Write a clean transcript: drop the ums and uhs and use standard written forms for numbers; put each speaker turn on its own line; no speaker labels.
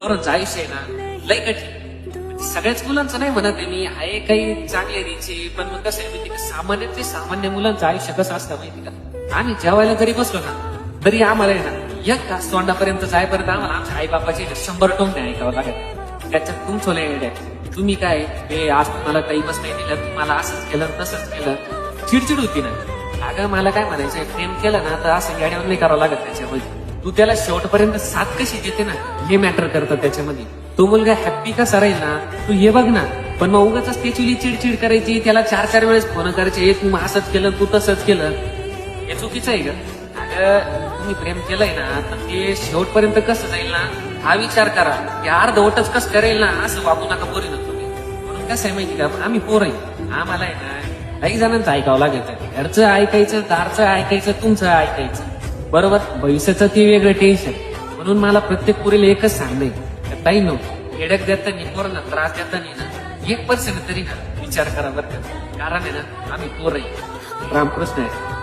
पोरांचं आयुष्य आहे ना लय कठीण. सगळ्याच मुलांचं नाही म्हणत आहे मी, आहे काही चांगले रीचे, पण मग कसं आहे माहिती का, सामान्य मुलांचं आयुष्य कसं असतं माहिती का, आम्ही जेवायला जरी बसलो ना तरी आम्हाला आहे ना एक तास तोंडापर्यंत जायपर्यंत आम्हाला आमच्या आई बापाचे 100 टोमणे ऐकावं लागेल. त्याच्यात तुमचं लय आहे, तुम्ही काय ते आज तुम्हाला टाईमच नाही दिला, तुम्हाला असंच केलं तसंच केलं, चिडचिड होती ना. अगं मला काय म्हणायचंय, प्रेम केलं ना तर असं गाड्यावर नाही करावं लागत त्याच्यामध्ये. तू त्याला शेवटपर्यंत साथ कशी देते ना हे मॅटर करतं त्याच्यामध्ये. तो मुलगा हॅप्पी कसा राहील ना तू हे बघ ना. पण मग उगाच त्याची चिडचिड करायची, त्याला 4-4 वेळेस फोन करायचे, तू असंच केलं तू तसंच केलं, हे चुकीचं आहे का? अगं तुम्ही प्रेम केलंय ना तर ते शेवटपर्यंत कसं जाईल ना हा विचार करा. की अर्धवटच कसं करेल ना असं वागू नका पोरी ना तुम्ही. म्हणून कसं आहे माहिती का, आम्ही पोर आहे, आम्हाला आहे ना काही जणांचं ऐकावं लागेल. घरचं ऐकायचं, दारचं ऐकायचं, तुमचं ऐकायचं, बरोबर. भविष्याचं ते वेगळं टेन्शन. म्हणून मला प्रत्येक पोरीला एकच सांगणे, ताई नो हेडक देताना पोरांना त्रास देताना ना 1% तरी ना विचार करा बरं का. कारण आहे ना आम्ही पोर आहे. रामकृष्ण आहे.